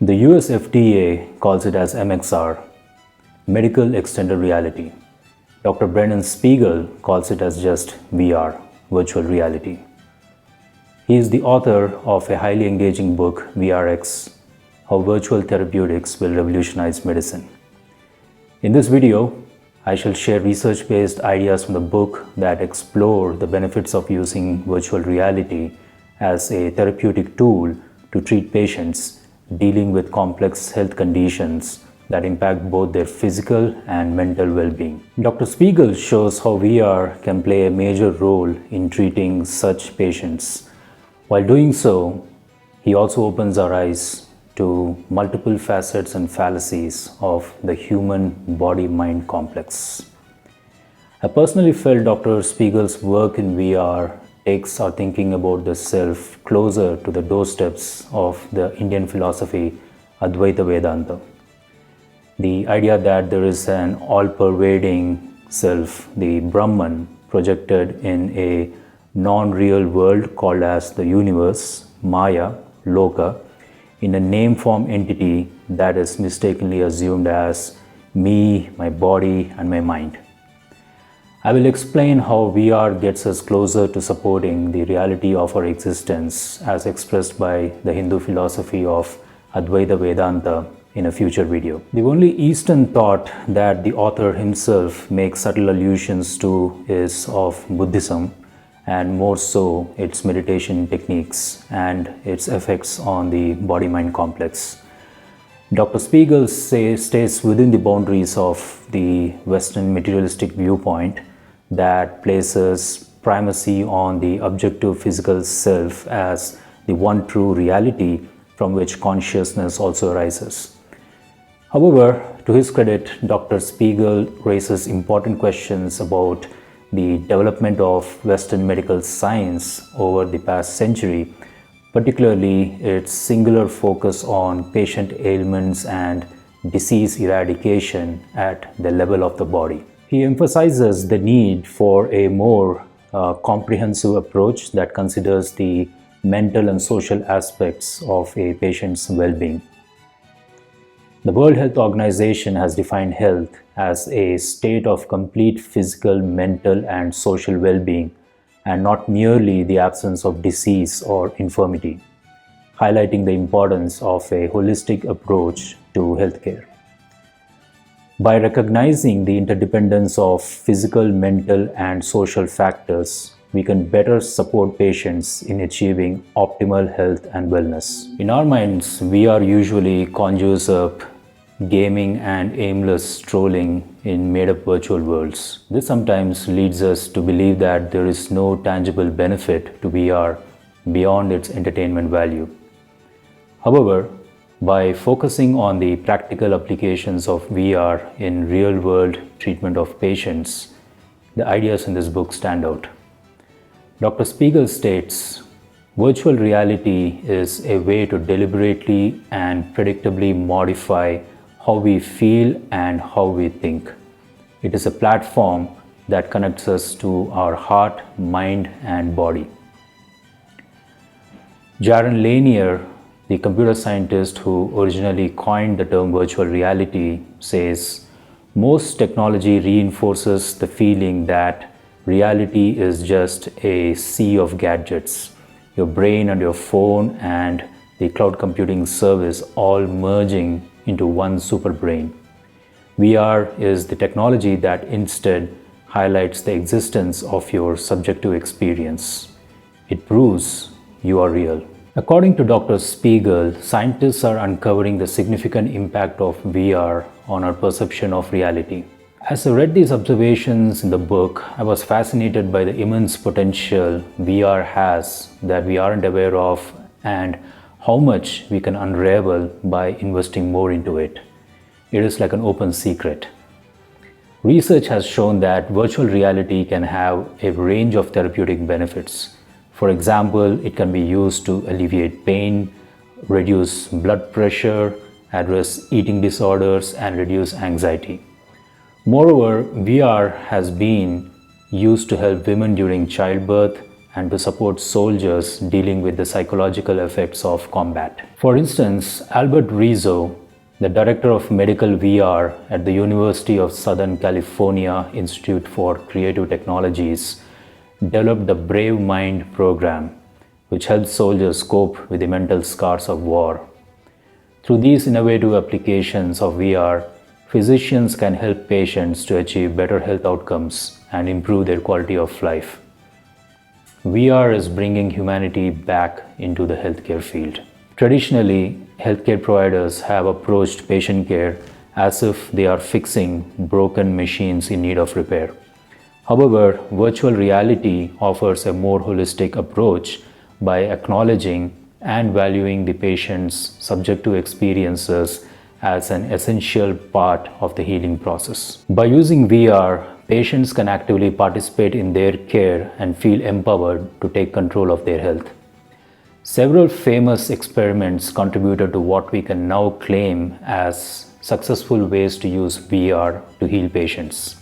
The US FDA calls it as MXR, Medical Extended Reality. Dr. Brennan Spiegel calls it as just VR, Virtual Reality. He is the author of a highly engaging book, VRX, How Virtual Therapeutics Will Revolutionize Medicine. In this video, I shall share research-based ideas from the book that explore the benefits of using virtual reality as a therapeutic tool to treat patients dealing with complex health conditions that impact both their physical and mental well-being. Dr. Spiegel shows how VR can play a major role in treating such patients. While doing so, he also opens our eyes to multiple facets and fallacies of the human body-mind complex. I personally felt Dr. Spiegel's work in VR takes our thinking about the self closer to the doorsteps of the Indian philosophy Advaita Vedanta. The idea that there is an all-pervading self, the Brahman, projected in a non-real world called as the universe, Maya, Loka, in a name-form entity that is mistakenly assumed as me, my body, and my mind. I will explain how VR gets us closer to supporting the reality of our existence as expressed by the Hindu philosophy of Advaita Vedanta in a future video. The only Eastern thought that the author himself makes subtle allusions to is of Buddhism, and more so its meditation techniques and its effects on the body-mind complex. Dr. Spiegel stays within the boundaries of the Western materialistic viewpoint that places primacy on the objective physical self as the one true reality from which consciousness also arises. However, to his credit, Dr. Spiegel raises important questions about the development of Western medical science over the past century, particularly its singular focus on patient ailments and disease eradication at the level of the body. He emphasizes the need for a more comprehensive approach that considers the mental and social aspects of a patient's well-being. The World Health Organization has defined health as a state of complete physical, mental, and social well-being, and not merely the absence of disease or infirmity, highlighting the importance of a holistic approach to healthcare. By recognizing the interdependence of physical, mental, and social factors, we can better support patients in achieving optimal health and wellness. In our minds, VR usually conjures up gaming and aimless strolling in made-up virtual worlds. This sometimes leads us to believe that there is no tangible benefit to VR beyond its entertainment value. However, by focusing on the practical applications of VR in real-world treatment of patients, the ideas in this book stand out. Dr. Spiegel states, virtual reality is a way to deliberately and predictably modify how we feel and how we think. It is a platform that connects us to our heart, mind, and body. Jaron Lanier, the computer scientist who originally coined the term virtual reality, says, most technology reinforces the feeling that reality is just a sea of gadgets, your brain and your phone and the cloud computing service all merging into one super brain. VR is the technology that instead highlights the existence of your subjective experience. It proves you are real. According to Dr. Spiegel, scientists are uncovering the significant impact of VR on our perception of reality. As I read these observations in the book, I was fascinated by the immense potential VR has that we aren't aware of and how much we can unravel by investing more into it. It is like an open secret. Research has shown that virtual reality can have a range of therapeutic benefits. For example, it can be used to alleviate pain, reduce blood pressure, address eating disorders, and reduce anxiety. Moreover, VR has been used to help women during childbirth and to support soldiers dealing with the psychological effects of combat. For instance, Albert Rizzo, the director of medical VR at the University of Southern California Institute for Creative Technologies, developed the Brave Mind program, which helps soldiers cope with the mental scars of war. Through these innovative applications of VR, physicians can help patients to achieve better health outcomes and improve their quality of life. VR is bringing humanity back into the healthcare field. Traditionally, healthcare providers have approached patient care as if they are fixing broken machines in need of repair. However, virtual reality offers a more holistic approach by acknowledging and valuing the patient's subjective experiences as an essential part of the healing process. By using VR, patients can actively participate in their care and feel empowered to take control of their health. Several famous experiments contributed to what we can now claim as successful ways to use VR to heal patients.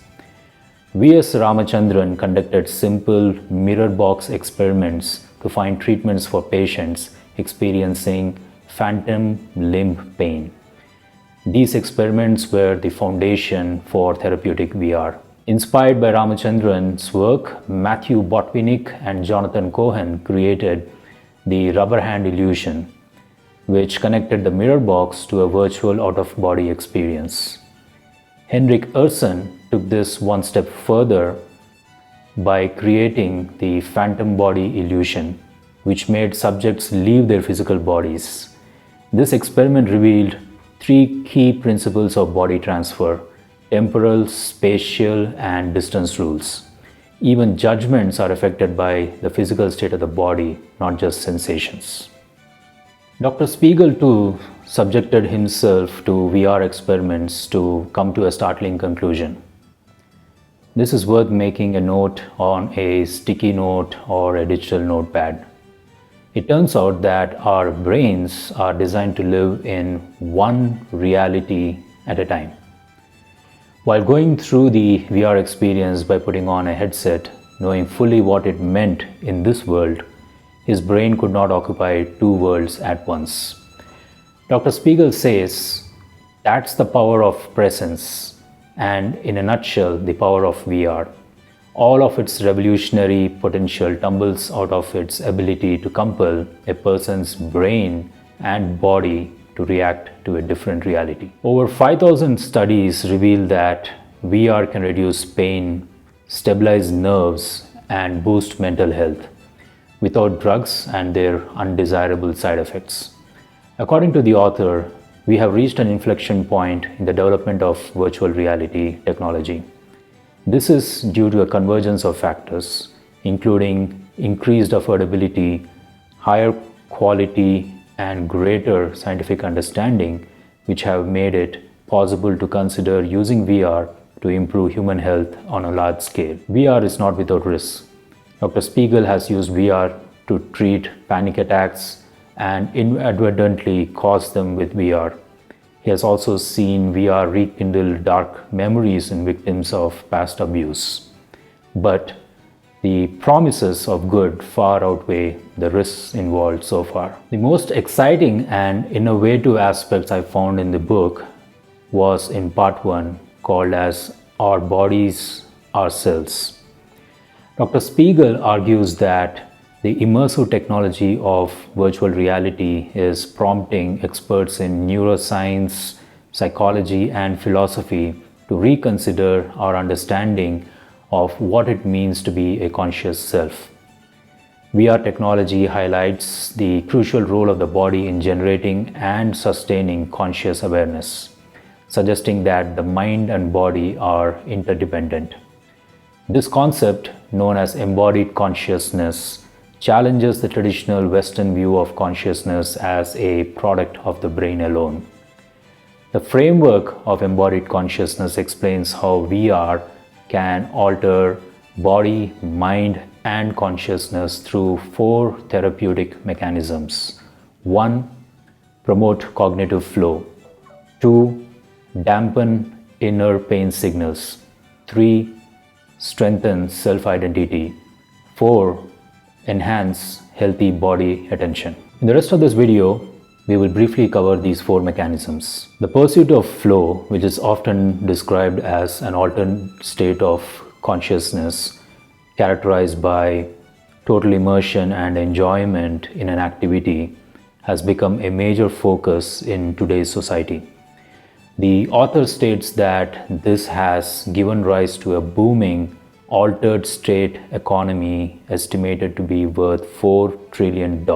V.S. Ramachandran conducted simple mirror box experiments to find treatments for patients experiencing phantom limb pain. These experiments were the foundation for therapeutic VR. Inspired by Ramachandran's work, Matthew Botvinnik and Jonathan Cohen created the rubber hand illusion, which connected the mirror box to a virtual out-of-body experience. Henrik Ersson took this one step further by creating the phantom body illusion, which made subjects leave their physical bodies. This experiment revealed three key principles of body transfer: temporal, spatial, and distance rules. Even judgments are affected by the physical state of the body, not just sensations. Dr. Spiegel too subjected himself to VR experiments to come to a startling conclusion. This is worth making a note on a sticky note or a digital notepad. It turns out that our brains are designed to live in one reality at a time. While going through the VR experience by putting on a headset, knowing fully what it meant in this world, his brain could not occupy two worlds at once. Dr. Spiegel says that's the power of presence, and in a nutshell, the power of VR. All of its revolutionary potential tumbles out of its ability to compel a person's brain and body to react to a different reality. Over 5,000 studies reveal that VR can reduce pain, stabilize nerves, and boost mental health without drugs and their undesirable side effects. According to the author, we have reached an inflection point in the development of virtual reality technology. This is due to a convergence of factors, including increased affordability, higher quality, and greater scientific understanding, which have made it possible to consider using VR to improve human health on a large scale. VR is not without risks. Dr. Spiegel has used VR to treat panic attacks and inadvertently caused them with VR. He has also seen VR rekindle dark memories in victims of past abuse. But the promises of good far outweigh the risks involved so far. The most exciting and innovative aspects I found in the book was in part 1, called as Our Bodies, Our Cells. Dr. Spiegel argues that the immersive technology of virtual reality is prompting experts in neuroscience, psychology, and philosophy to reconsider our understanding of what it means to be a conscious self. VR technology highlights the crucial role of the body in generating and sustaining conscious awareness, suggesting that the mind and body are interdependent. This concept, known as embodied consciousness, challenges the traditional Western view of consciousness as a product of the brain alone. The framework of embodied consciousness explains how VR can alter body, mind, and consciousness through 4 therapeutic mechanisms. 1. Promote cognitive flow. 2. Dampen inner pain signals. 3. Strengthen self-identity. 4. enhance healthy body attention. In the rest of this video, we will briefly cover these four mechanisms. The pursuit of flow, which is often described as an alternate state of consciousness characterized by total immersion and enjoyment in an activity, has become a major focus in today's society. The author states that this has given rise to a booming altered state economy estimated to be worth $4 trillion.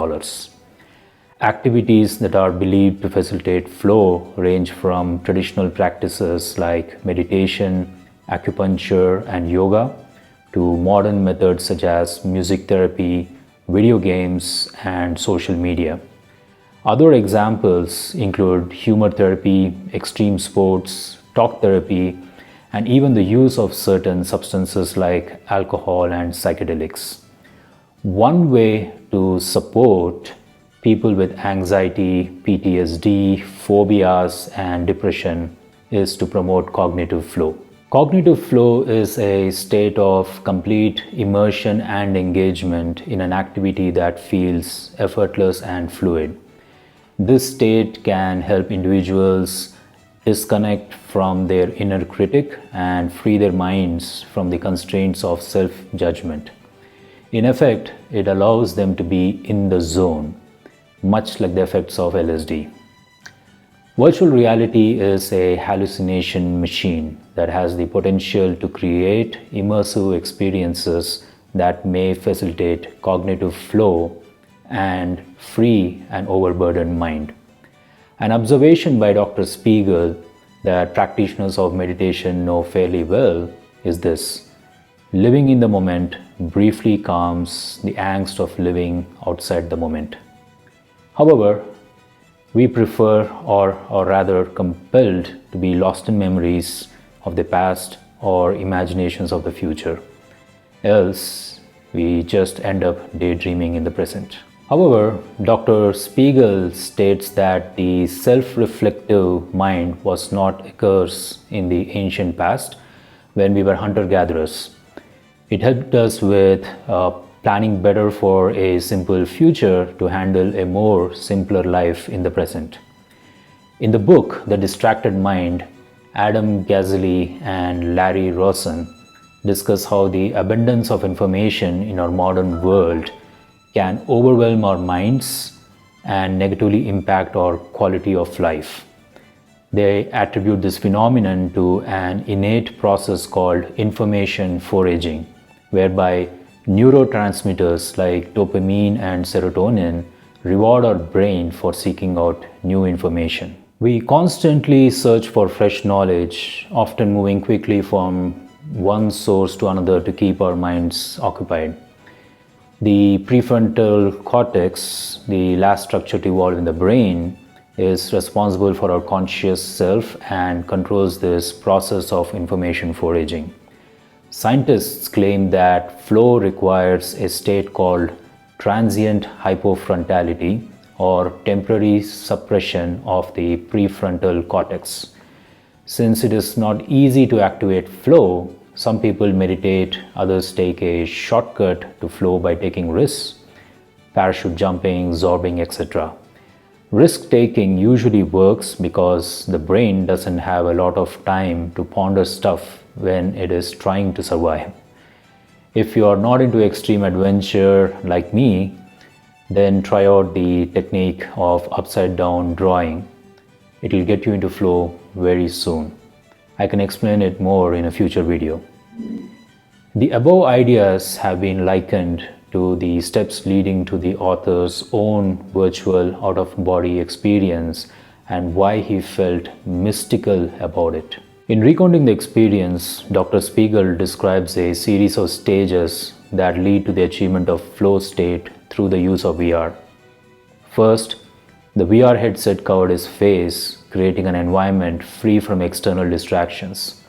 Activities that are believed to facilitate flow range from traditional practices like meditation, acupuncture, and yoga to modern methods such as music therapy, video games, and social media. Other examples include humor therapy, extreme sports, talk therapy, and even the use of certain substances like alcohol and psychedelics. One way to support people with anxiety, PTSD, phobias, and depression is to promote cognitive flow. Cognitive flow is a state of complete immersion and engagement in an activity that feels effortless and fluid. This state can help individuals disconnect from their inner critic and free their minds from the constraints of self-judgment. In effect, it allows them to be in the zone, much like the effects of LSD. Virtual reality is a hallucination machine that has the potential to create immersive experiences that may facilitate cognitive flow and free an overburdened mind. An observation by Dr. Spiegel that practitioners of meditation know fairly well is this: living in the moment briefly calms the angst of living outside the moment. However, we prefer or rather compelled to be lost in memories of the past or imaginations of the future. Else, we just end up daydreaming in the present. However, Dr. Spiegel states that the self-reflective mind was not a curse in the ancient past when we were hunter-gatherers. It helped us with planning better for a simple future to handle a more simpler life in the present. In the book, The Distracted Mind, Adam Gazzaley and Larry Rosen discuss how the abundance of information in our modern world can overwhelm our minds and negatively impact our quality of life. They attribute this phenomenon to an innate process called information foraging, whereby neurotransmitters like dopamine and serotonin reward our brain for seeking out new information. We constantly search for fresh knowledge, often moving quickly from one source to another to keep our minds occupied. The prefrontal cortex, the last structure to evolve in the brain, is responsible for our conscious self and controls this process of information foraging. Scientists claim that flow requires a state called transient hypofrontality or temporary suppression of the prefrontal cortex. Since it is not easy to activate flow, some people meditate, others take a shortcut to flow by taking risks, parachute jumping, zorbing, etc. Risk-taking usually works because the brain doesn't have a lot of time to ponder stuff when it is trying to survive. If you are not into extreme adventure like me, then try out the technique of upside-down drawing. It will get you into flow very soon. I can explain it more in a future video. The above ideas have been likened to the steps leading to the author's own virtual out-of-body experience and why he felt mystical about it. In recounting the experience, Dr. Spiegel describes a series of stages that lead to the achievement of flow state through the use of VR. First, the VR headset covered his face, creating an environment free from external distractions.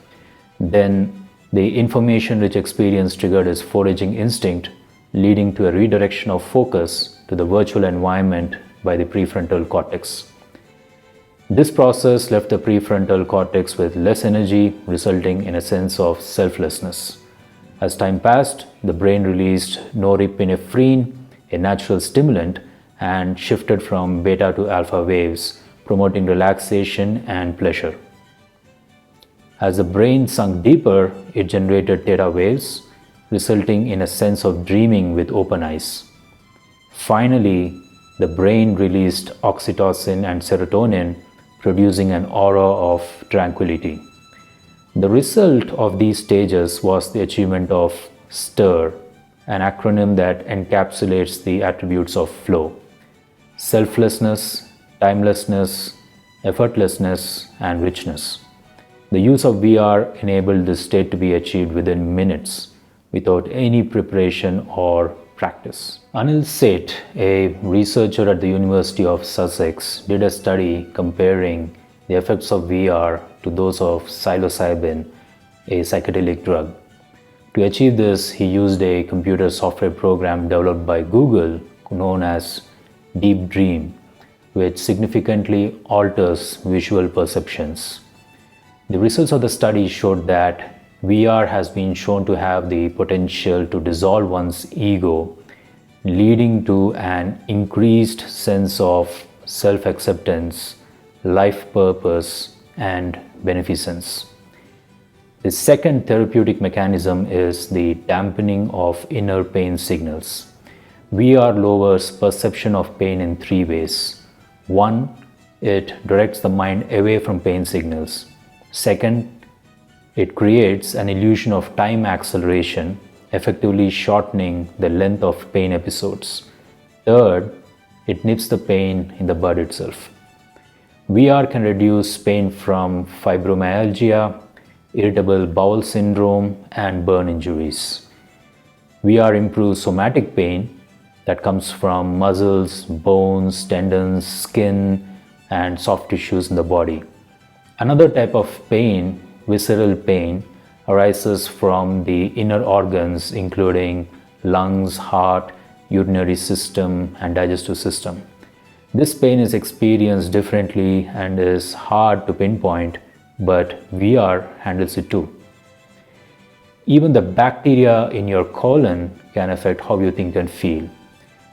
Then, the information-rich experience triggered his foraging instinct, leading to a redirection of focus to the virtual environment by the prefrontal cortex. This process left the prefrontal cortex with less energy, resulting in a sense of selflessness. As time passed, the brain released norepinephrine, a natural stimulant, and shifted from beta to alpha waves, promoting relaxation and pleasure. As the brain sunk deeper, it generated theta waves, resulting in a sense of dreaming with open eyes. Finally, the brain released oxytocin and serotonin, producing an aura of tranquility. The result of these stages was the achievement of STIR, an acronym that encapsulates the attributes of flow: selflessness, timelessness, effortlessness, and richness. The use of VR enabled this state to be achieved within minutes without any preparation or practice. Anil Seth, a researcher at the University of Sussex, did a study comparing the effects of VR to those of psilocybin, a psychedelic drug. To achieve this, he used a computer software program developed by Google known as Deep Dream, which significantly alters visual perceptions. The results of the study showed that VR has been shown to have the potential to dissolve one's ego, leading to an increased sense of self-acceptance, life purpose, and beneficence. The second therapeutic mechanism is the dampening of inner pain signals. VR lowers perception of pain in three ways. One, it directs the mind away from pain signals. Second, it creates an illusion of time acceleration, effectively shortening the length of pain episodes. Third, it nips the pain in the bud itself. VR can reduce pain from fibromyalgia, irritable bowel syndrome, and burn injuries. VR improves somatic pain that comes from muscles, bones, tendons, skin, and soft tissues in the body. Another type of pain, visceral pain, arises from the inner organs including lungs, heart, urinary system, and digestive system. This pain is experienced differently and is hard to pinpoint, but VR handles it too. Even the bacteria in your colon can affect how you think and feel.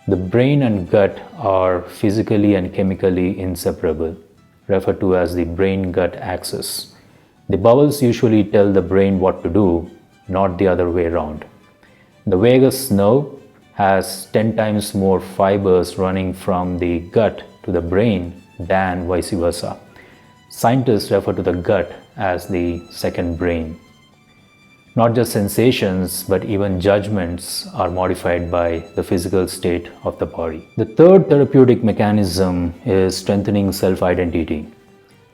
The brain and gut are physically and chemically inseparable, referred to as the brain-gut axis. The bowels usually tell the brain what to do, not the other way around. The vagus nerve has 10 times more fibers running from the gut to the brain than vice versa. Scientists refer to the gut as the second brain. Not just sensations, but even judgments are modified by the physical state of the body. The third therapeutic mechanism is strengthening self-identity.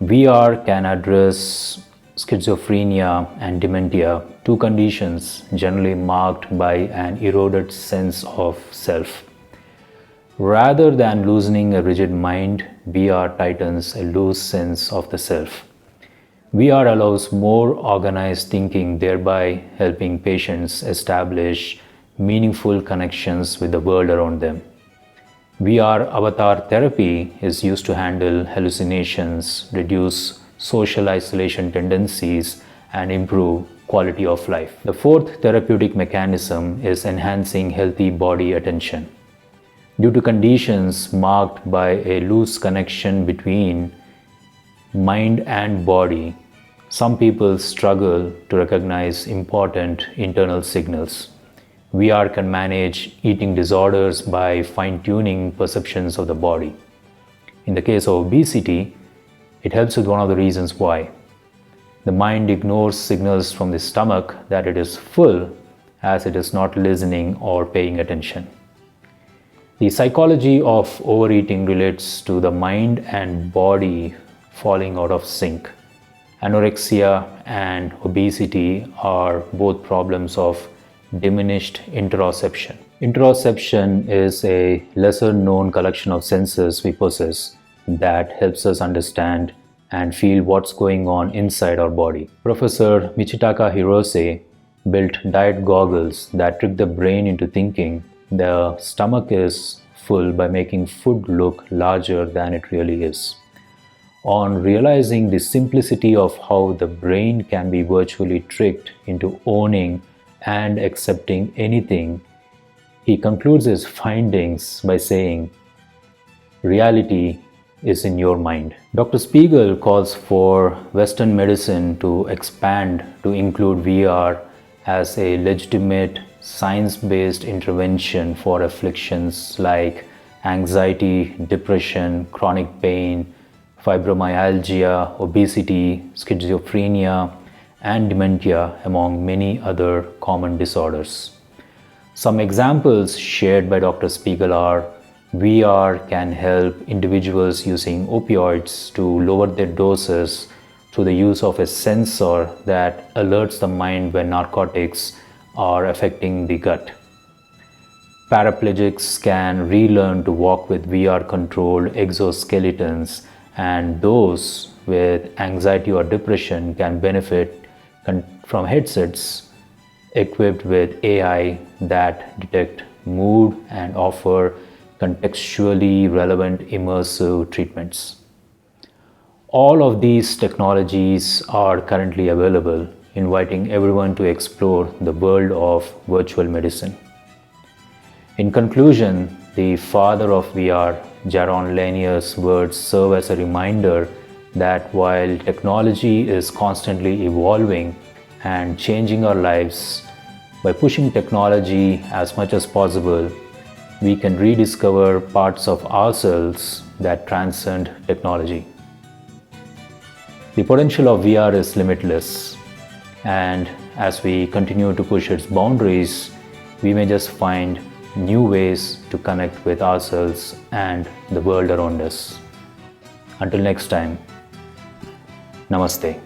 VR can address schizophrenia and dementia, two conditions generally marked by an eroded sense of self. Rather than loosening a rigid mind, VR tightens a loose sense of the self. VR allows more organized thinking, thereby helping patients establish meaningful connections with the world around them. VR avatar therapy is used to handle hallucinations, reduce social isolation tendencies, and improve quality of life. The fourth therapeutic mechanism is enhancing healthy body attention. Due to conditions marked by a loose connection between mind and body, some people struggle to recognize important internal signals. VR can manage eating disorders by fine-tuning perceptions of the body. In the case of obesity, it helps with one of the reasons why. The mind ignores signals from the stomach that it is full, as it is not listening or paying attention. The psychology of overeating relates to the mind and body falling out of sync. Anorexia and obesity are both problems of diminished interoception. Interoception is a lesser known collection of senses we possess that helps us understand and feel what's going on inside our body. Professor Michitaka Hirose built diet goggles that trick the brain into thinking the stomach is full by making food look larger than it really is. On realizing the simplicity of how the brain can be virtually tricked into owning and accepting anything, he concludes his findings by saying, reality is in your mind. Dr. Spiegel calls for Western medicine to expand to include VR as a legitimate science-based intervention for afflictions like anxiety, depression, chronic pain, fibromyalgia, obesity, schizophrenia, and dementia, among many other common disorders. Some examples shared by Dr. Spiegel are VR can help individuals using opioids to lower their doses through the use of a sensor that alerts the mind when narcotics are affecting the gut. Paraplegics can relearn to walk with VR-controlled exoskeletons, and those with anxiety or depression can benefit from headsets equipped with AI that detect mood and offer contextually relevant immersive treatments. All of these technologies are currently available, inviting everyone to explore the world of virtual medicine. In conclusion, the father of VR, Jaron Lanier's words serve as a reminder that while technology is constantly evolving and changing our lives, by pushing technology as much as possible, we can rediscover parts of ourselves that transcend technology. The potential of VR is limitless, and as we continue to push its boundaries, we may just find new ways to connect with ourselves and the world around us. Until next time, Namaste.